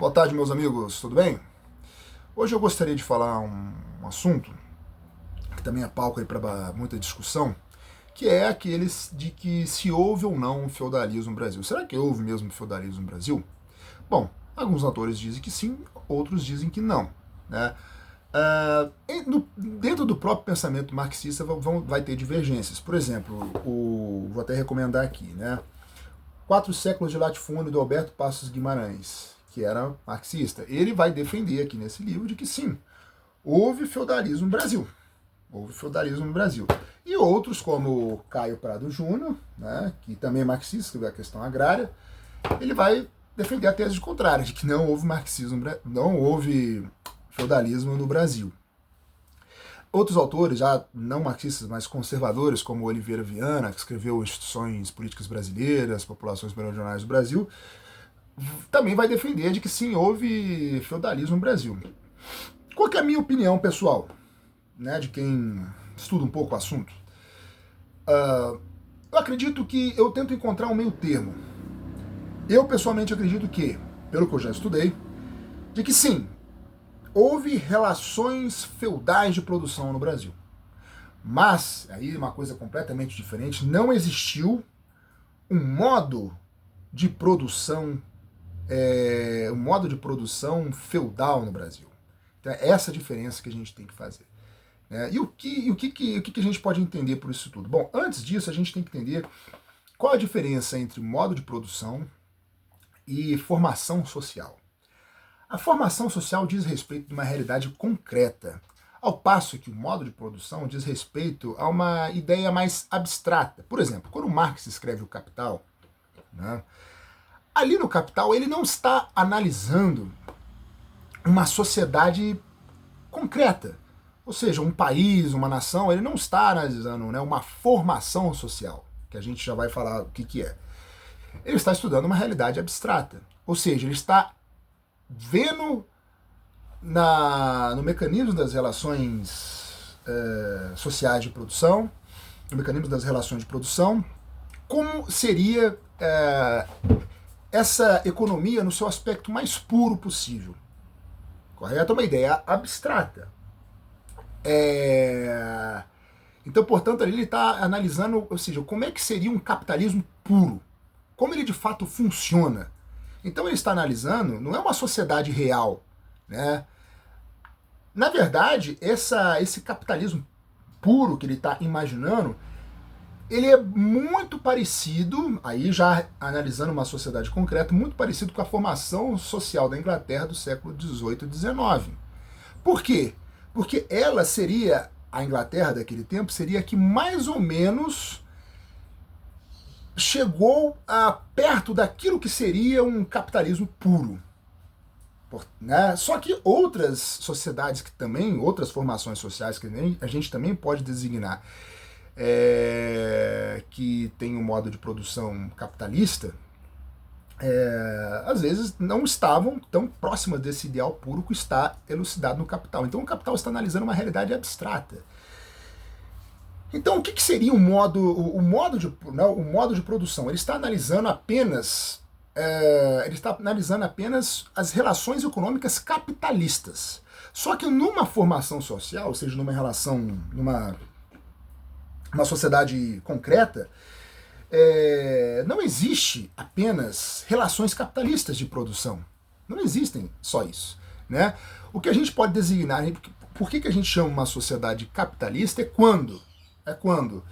Boa tarde, meus amigos, tudo bem? Hoje eu gostaria de falar um assunto que também é palco para muita discussão, que é aqueles de que se houve ou não feudalismo no Brasil. Será que houve mesmo feudalismo no Brasil? Bom, alguns autores dizem que sim, outros dizem que não, né? Dentro do próprio pensamento marxista vai ter divergências. Por exemplo, vou até recomendar aqui, né? Quatro séculos de latifúndio, do Alberto Passos Guimarães, que era marxista. Ele vai defender aqui nesse livro de que sim, houve feudalismo no Brasil. Houve feudalismo no Brasil. E outros, como Caio Prado Júnior, né, que também é marxista, que é a questão agrária, ele vai defender a tese contrária, de que não houve marxismo, não houve feudalismo no Brasil. Outros autores, já não marxistas, mas conservadores, como Oliveira Viana, que escreveu Instituições Políticas Brasileiras, Populações Meridionais do Brasil, também vai defender de que sim, houve feudalismo no Brasil. Qual que é a minha opinião pessoal, né, de quem estuda um pouco o assunto? Eu acredito que eu tento encontrar um meio termo. Eu pessoalmente acredito que, pelo que eu já estudei, de que sim, houve relações feudais de produção no Brasil. Mas, aí uma coisa completamente diferente, não existiu um modo de produção feudal no Brasil. Então é essa a diferença que a gente tem que fazer. E o que a gente pode entender por isso tudo? Bom, antes disso a gente tem que entender qual a diferença entre modo de produção e formação social. A formação social diz respeito a uma realidade concreta, ao passo que o modo de produção diz respeito a uma ideia mais abstrata. Por exemplo, quando Marx escreve o Capital, né, ali no Capital ele não está analisando uma sociedade concreta, ou seja, um país, uma nação, ele não está analisando, né, uma formação social, que a gente já vai falar o que é. Ele está estudando uma realidade abstrata, ou seja, ele está vendo no mecanismo das relações sociais de produção, no mecanismo das relações de produção, como seria essa economia no seu aspecto mais puro possível. Correto? É uma ideia abstrata. Então, portanto, ali ele está analisando, ou seja, como é que seria um capitalismo puro, como ele de fato funciona. Então ele está analisando, não é uma sociedade real, né? Na verdade, esse capitalismo puro que ele está imaginando, ele é muito parecido, aí já analisando uma sociedade concreta, muito parecido com a formação social da Inglaterra do século XVIII e XIX. Por quê? Porque ela seria, a Inglaterra daquele tempo, seria que mais ou menos chegou perto daquilo que seria um capitalismo puro. Né? Só que outras sociedades que também, outras formações sociais que a gente também pode designar que tem um modo de produção capitalista, às vezes não estavam tão próximas desse ideal puro que está elucidado no Capital. Então o Capital está analisando uma realidade abstrata. Então, o que seria o modo de produção? Ele está analisando apenas as relações econômicas capitalistas. Só que numa formação social, ou seja, numa sociedade concreta, não existe apenas relações capitalistas de produção. Não existem só isso, né? O que a gente pode designar, por que a gente chama uma sociedade capitalista, é quando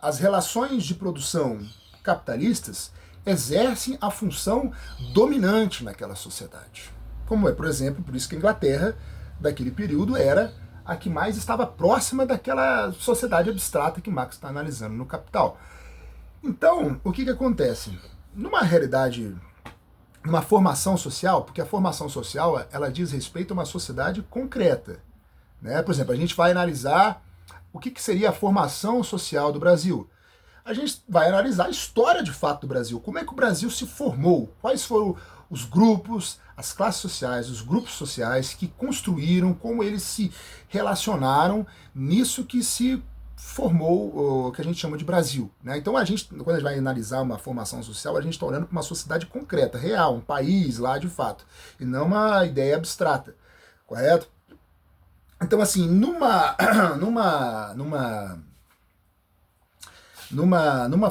as relações de produção capitalistas exercem a função dominante naquela sociedade. Como por exemplo, por isso que a Inglaterra, daquele período, era a que mais estava próxima daquela sociedade abstrata que Marx está analisando no Capital. Então, o que acontece? Numa realidade, numa formação social, porque a formação social ela diz respeito a uma sociedade concreta, né? Por exemplo, a gente vai analisar o que seria a formação social do Brasil. A gente vai analisar a história de fato do Brasil, como é que o Brasil se formou, quais foram os grupos, as classes sociais, os grupos sociais que construíram, como eles se relacionaram nisso que se formou o que a gente chama de Brasil, né? Então quando a gente vai analisar uma formação social, a gente está olhando para uma sociedade concreta, real, um país lá de fato, e não uma ideia abstrata, correto? Então assim, numa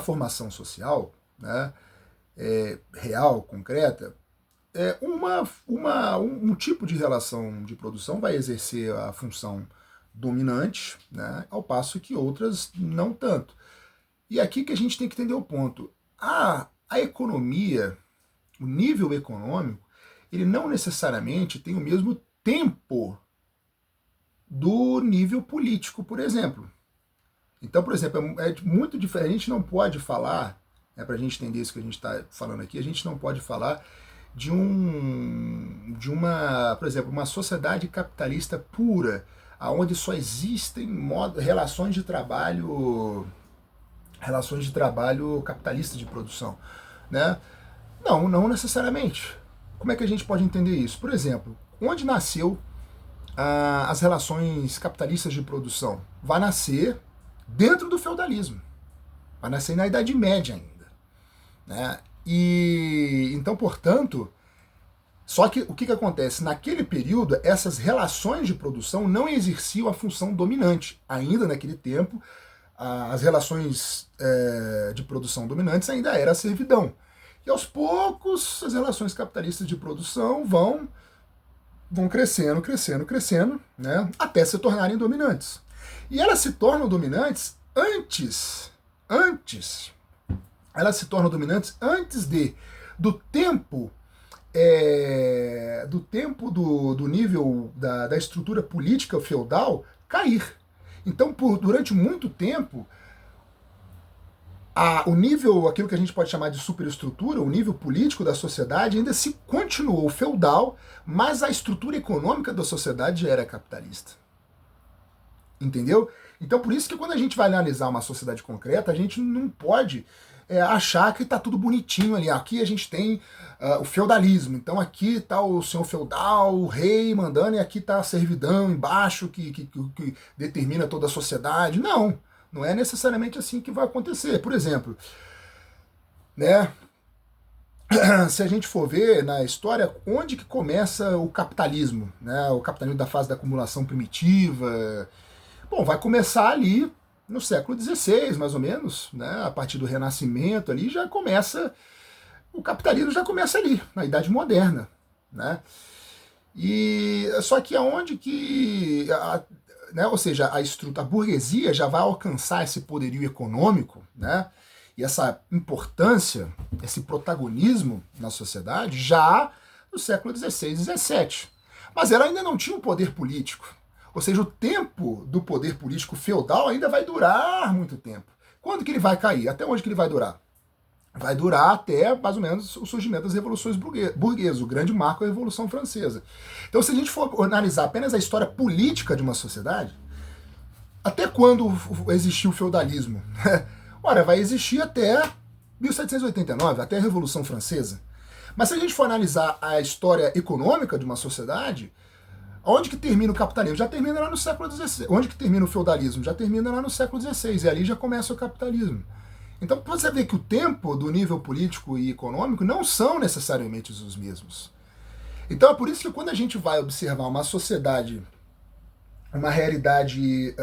formação social, né, real, concreta, um tipo de relação de produção vai exercer a função dominante, né, ao passo que outras não tanto. E aqui que a gente tem que entender o ponto. A economia, o nível econômico, ele não necessariamente tem o mesmo tempo do nível político, por exemplo. Então, por exemplo, é muito diferente, a gente não pode falar, para a gente entender isso que a gente está falando aqui, a gente não pode falar de uma, por exemplo, uma sociedade capitalista pura, onde só existem relações de trabalho capitalistas de produção, né? Não necessariamente. Como é que a gente pode entender isso? Por exemplo, onde nasceu as relações capitalistas de produção? Vai nascer dentro do feudalismo, vai nascer na Idade Média ainda, né? E então, portanto, só que o que acontece? Naquele período, essas relações de produção não exerciam a função dominante. Ainda naquele tempo, as relações de produção dominantes ainda era a servidão. E aos poucos, as relações capitalistas de produção vão crescendo, né, até se tornarem dominantes. E elas se tornam dominantes do tempo do nível da estrutura política feudal cair. Então, durante muito tempo, o nível, aquilo que a gente pode chamar de superestrutura, o nível político da sociedade ainda se continuou feudal, mas a estrutura econômica da sociedade já era capitalista. Entendeu? Então, por isso que quando a gente vai analisar uma sociedade concreta, a gente não pode achar que está tudo bonitinho ali. Aqui a gente tem o feudalismo, então aqui está o senhor feudal, o rei mandando, e aqui está a servidão embaixo que determina toda a sociedade. Não é necessariamente assim que vai acontecer. Por exemplo, né, se a gente for ver na história onde que começa o capitalismo, né, o capitalismo da fase da acumulação primitiva, bom, vai começar ali no século XVI, mais ou menos, né, a partir do Renascimento ali o capitalismo já começa ali, na Idade Moderna, né? E só que aonde que, né, ou seja, a burguesia já vai alcançar esse poderio econômico, né? E essa importância, esse protagonismo na sociedade já no século XVI e XVII. Mas ela ainda não tinha um poder político. Ou seja, o tempo do poder político feudal ainda vai durar muito tempo. Quando que ele vai cair? Até onde que ele vai durar? Vai durar até, mais ou menos, o surgimento das revoluções burguesas, o grande marco é a Revolução Francesa. Então, se a gente for analisar apenas a história política de uma sociedade, até quando existiu o feudalismo? Ora, vai existir até 1789, até a Revolução Francesa. Mas se a gente for analisar a história econômica de uma sociedade, onde que termina o capitalismo? Já termina lá no século XVI. Onde que termina o feudalismo? Já termina lá no século XVI. E ali já começa o capitalismo. Então você vê que o tempo do nível político e econômico não são necessariamente os mesmos. Então é por isso que quando a gente vai observar uma sociedade, uma realidade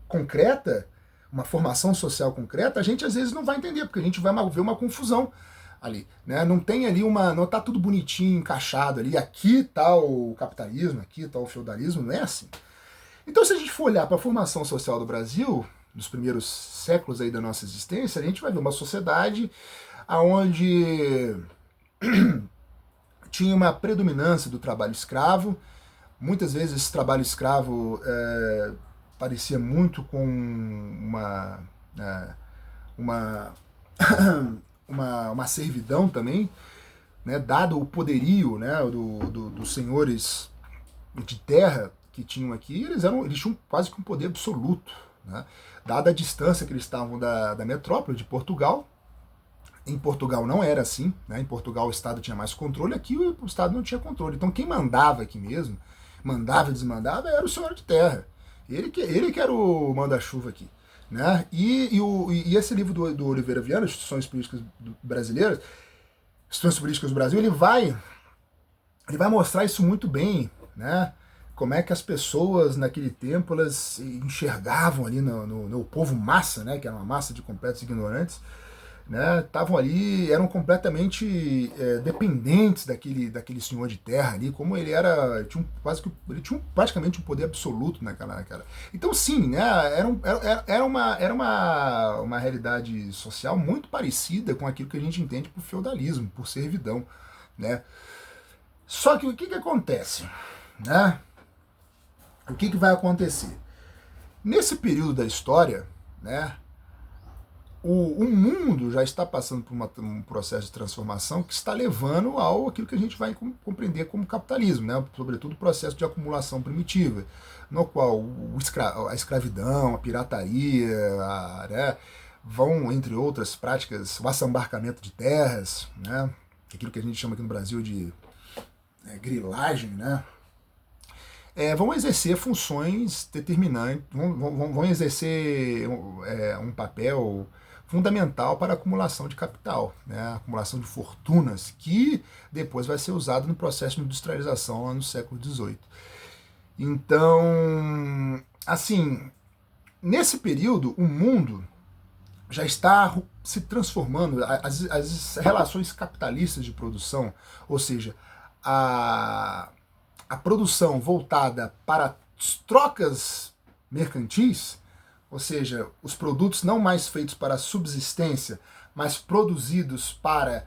concreta, uma formação social concreta, a gente às vezes não vai entender, porque a gente vai ver uma confusão ali, né? Não tem ali não tá tudo bonitinho, encaixado ali, aqui tá o capitalismo, aqui tá o feudalismo, não é assim. Então se a gente for olhar para a formação social do Brasil, nos primeiros séculos aí da nossa existência, a gente vai ver uma sociedade onde tinha uma predominância do trabalho escravo. Muitas vezes esse trabalho escravo parecia muito com uma servidão também, né, dado o poderio, né, dos senhores de terra que tinham aqui, eles tinham quase que um poder absoluto, né, dada a distância que eles estavam da metrópole de Portugal. Em Portugal não era assim, né? Em Portugal o Estado tinha mais controle, aqui o Estado não tinha controle. Então quem mandava aqui mesmo, mandava e desmandava, era o senhor de terra. Ele que era o manda-chuva aqui. Né? E esse livro do Oliveira Viana, Instituições Políticas Brasileiras, Instituições Políticas do Brasil, ele vai mostrar isso muito bem, né? Como é que as pessoas naquele tempo elas enxergavam ali no povo massa, né? Que era uma massa de completos ignorantes, né? Estavam ali, eram completamente dependentes daquele senhor de terra ali, como ele era, ele tinha praticamente um poder absoluto naquela. Então sim, né? Era uma realidade social muito parecida com aquilo que a gente entende por feudalismo, por servidão, né? Só que o que acontece, né? O que vai acontecer? Nesse período da história, né? O mundo já está passando por um processo de transformação que está levando ao aquilo que a gente vai compreender como capitalismo, né? Sobretudo o processo de acumulação primitiva, no qual a escravidão, a pirataria, né? Vão, entre outras práticas, o assambarcamento de terras, né? Aquilo que a gente chama aqui no Brasil de grilagem, né? Vão exercer funções determinantes, vão exercer um papel fundamental para a acumulação de capital, né? A acumulação de fortunas, que depois vai ser usado no processo de industrialização lá no século XVIII. Então, assim, nesse período, o mundo já está se transformando, as relações capitalistas de produção, ou seja, a produção voltada para as trocas mercantis, ou seja, os produtos não mais feitos para a subsistência, mas produzidos para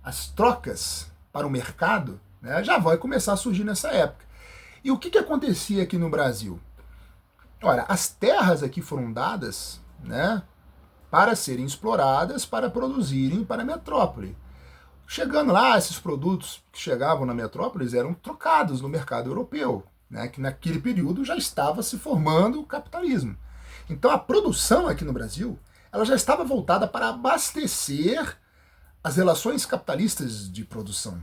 as trocas, para o mercado, né, já vai começar a surgir nessa época. E o que acontecia aqui no Brasil? Ora, as terras aqui foram dadas, né, para serem exploradas, para produzirem para a metrópole. Chegando lá, esses produtos que chegavam na metrópole eram trocados no mercado europeu, né, que naquele período já estava se formando o capitalismo. Então a produção aqui no Brasil ela já estava voltada para abastecer as relações capitalistas de produção,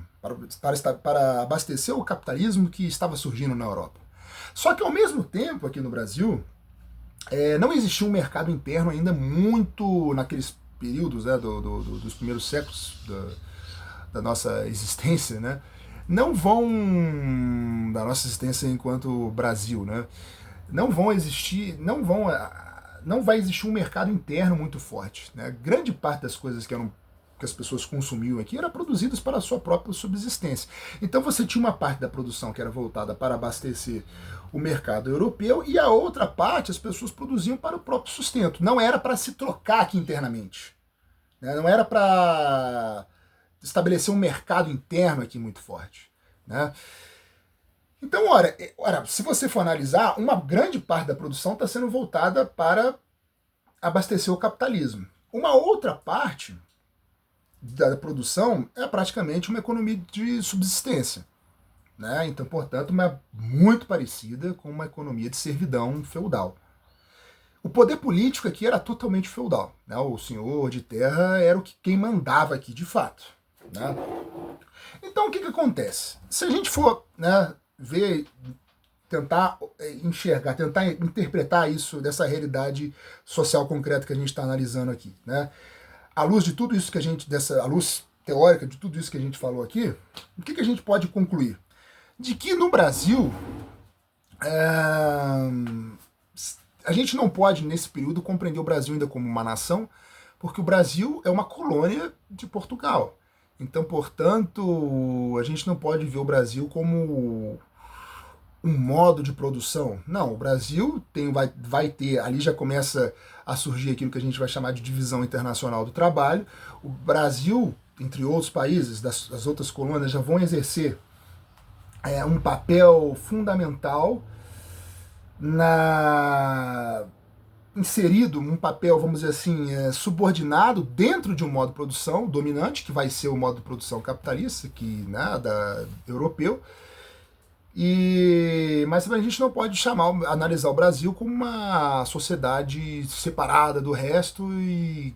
para abastecer o capitalismo que estava surgindo na Europa. Só que ao mesmo tempo aqui no Brasil não existia um mercado interno ainda muito naqueles períodos, né, dos primeiros séculos da nossa existência, né? Da nossa existência enquanto Brasil, né? Não vai existir um mercado interno muito forte, né? Grande parte das coisas que as pessoas consumiam aqui eram produzidas para a sua própria subsistência. Então você tinha uma parte da produção que era voltada para abastecer o mercado europeu e a outra parte as pessoas produziam para o próprio sustento. Não era para se trocar aqui internamente, né? Não era para estabelecer um mercado interno aqui muito forte, né? Então, ora, se você for analisar, uma grande parte da produção está sendo voltada para abastecer o capitalismo. Uma outra parte da produção é praticamente uma economia de subsistência, né? Então, portanto, muito parecida com uma economia de servidão feudal. O poder político aqui era totalmente feudal, né? O senhor de terra era quem mandava aqui de fato, né? Então, o que acontece? Se a gente for, né, ver, tentar enxergar, tentar interpretar isso dessa realidade social concreta que a gente está analisando aqui, né? À luz de tudo isso que à luz teórica de tudo isso que a gente falou aqui, o que a gente pode concluir? De que no Brasil a gente não pode, nesse período, compreender o Brasil ainda como uma nação, porque o Brasil é uma colônia de Portugal. Então, portanto, a gente não pode ver o Brasil como um modo de produção. Não, o Brasil vai ter, ali já começa a surgir aquilo que a gente vai chamar de divisão internacional do trabalho. O Brasil, entre outros países, as outras colônias, já vão exercer um papel fundamental inserido um papel, vamos dizer assim, subordinado dentro de um modo de produção dominante, que vai ser o modo de produção capitalista, europeu. Mas a gente não pode analisar o Brasil como uma sociedade separada do resto e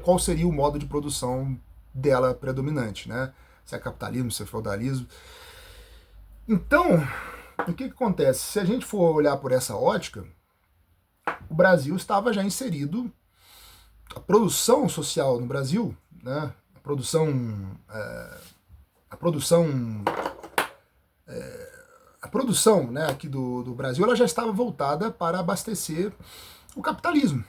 qual seria o modo de produção dela predominante, né? Se é capitalismo, se é feudalismo. Então, o que acontece? Se a gente for olhar por essa ótica, o Brasil estava já inserido, a produção social no Brasil, né, a produção, né, aqui do Brasil, ela já estava voltada para abastecer o capitalismo.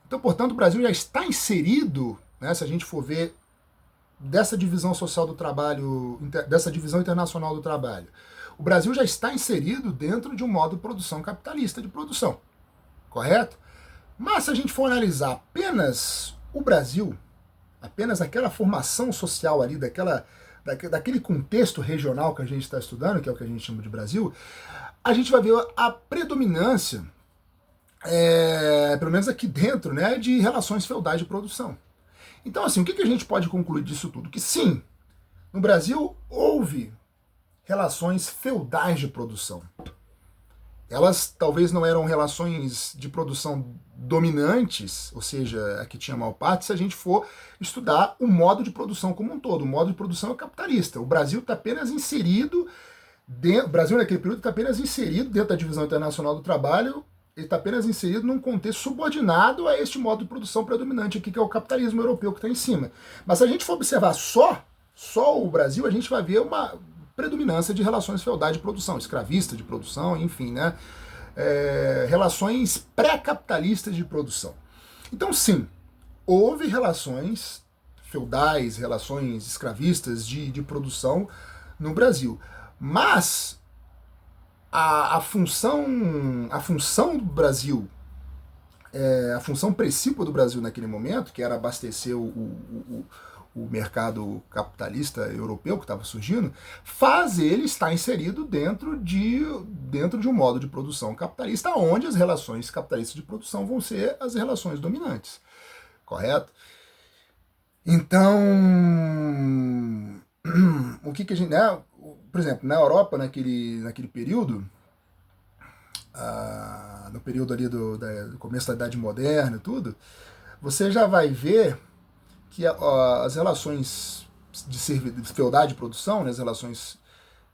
Então, portanto, o Brasil já está inserido, né, se a gente for ver dessa divisão social do trabalho, dessa divisão internacional do trabalho, o Brasil já está inserido dentro de um modo de produção capitalista de produção, correto? Mas se a gente for analisar apenas o Brasil, apenas aquela formação social ali, daquele contexto regional que a gente está estudando, que é o que a gente chama de Brasil, a gente vai ver a predominância, pelo menos aqui dentro, né, de relações feudais de produção. Então, assim, o que a gente pode concluir disso tudo? Que sim, no Brasil houve relações feudais de produção. Elas talvez não eram relações de produção dominantes, ou seja, a que tinha maior parte, se a gente for estudar o modo de produção como um todo. O modo de produção é capitalista. O Brasil está apenas inserido, o Brasil naquele período está apenas inserido dentro da divisão internacional do trabalho, ele está apenas inserido num contexto subordinado a este modo de produção predominante aqui, que é o capitalismo europeu que está em cima. Mas se a gente for observar só o Brasil, a gente vai ver uma predominância de relações feudais de produção, escravista de produção, enfim, né? Relações pré-capitalistas de produção. Então, sim, houve relações feudais, relações escravistas de produção no Brasil. Mas a função do Brasil, a função principal do Brasil naquele momento, que era abastecer o mercado capitalista europeu que estava surgindo, faz ele estar inserido dentro de um modo de produção capitalista, onde as relações capitalistas de produção vão ser as relações dominantes, correto? Então, o que a gente, né, por exemplo, na Europa, naquele período, no período ali do começo da Idade Moderna e tudo, você já vai ver que as relações de feudais de produção, né, as relações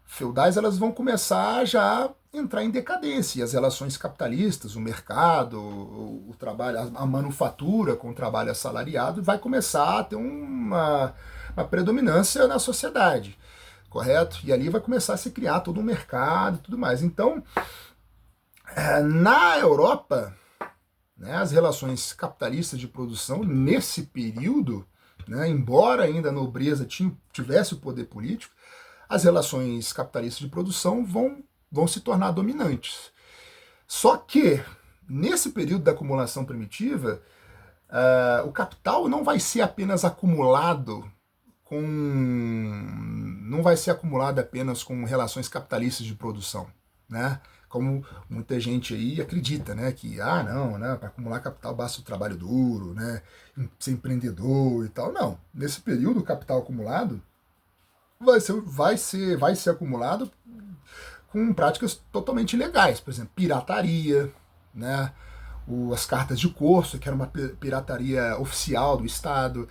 feudais, elas vão começar já a entrar em decadência. E as relações capitalistas, o mercado, o trabalho, a manufatura com o trabalho assalariado vai começar a ter uma predominância na sociedade, correto? E ali vai começar a se criar todo um mercado e tudo mais. Então, na Europa, né, as relações capitalistas de produção, nesse período, né, embora ainda a nobreza tivesse o poder político, as relações capitalistas de produção vão se tornar dominantes. Só que, nesse período da acumulação primitiva, o capital não vai ser apenas acumulado não vai ser acumulado apenas com relações capitalistas de produção, né? Como muita gente aí acredita, né, que não, né, para acumular capital basta o trabalho duro, né, ser empreendedor e tal. Não, nesse período o capital acumulado vai ser acumulado com práticas totalmente ilegais, por exemplo, pirataria, né, as cartas de corso, que era uma pirataria oficial do Estado,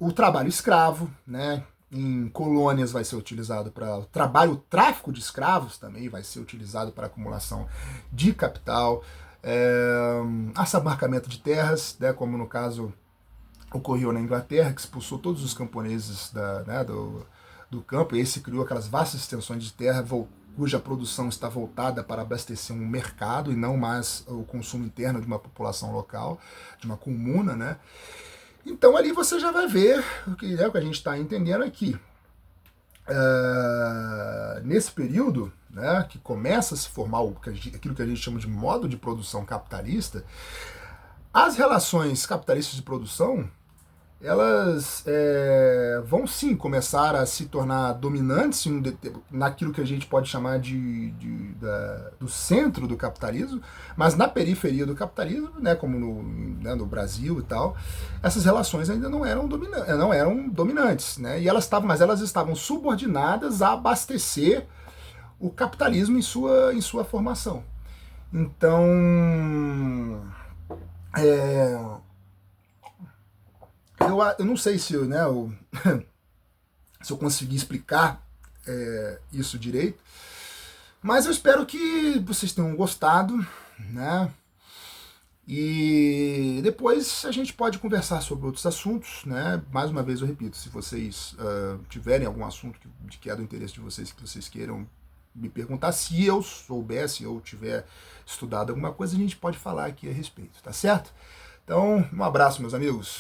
o trabalho escravo, né? Em colônias vai ser utilizado para o tráfico de escravos também vai ser utilizado para acumulação de capital, assabarcamento de terras, né, como no caso ocorreu na Inglaterra, que expulsou todos os camponeses do campo, e esse criou aquelas vastas extensões de terra cuja produção está voltada para abastecer um mercado e não mais o consumo interno de uma população local, de uma comuna, né? Então ali você já vai ver o que a gente está entendendo aqui. Nesse período, né, que começa a se formar aquilo que a gente chama de modo de produção capitalista, as relações capitalistas de produção, elas vão sim começar a se tornar dominantes naquilo que a gente pode chamar do centro do capitalismo, mas na periferia do capitalismo, né, como no Brasil e tal, essas relações ainda não eram dominantes, né, mas elas estavam subordinadas a abastecer o capitalismo em sua formação. Então, eu não sei se, né, se eu consegui explicar isso direito. Mas eu espero que vocês tenham gostado, né? E depois a gente pode conversar sobre outros assuntos, né? Mais uma vez eu repito, se vocês tiverem algum assunto que é do interesse de vocês, que vocês queiram me perguntar, se eu soubesse ou tiver estudado alguma coisa, a gente pode falar aqui a respeito, tá certo? Então, um abraço, meus amigos.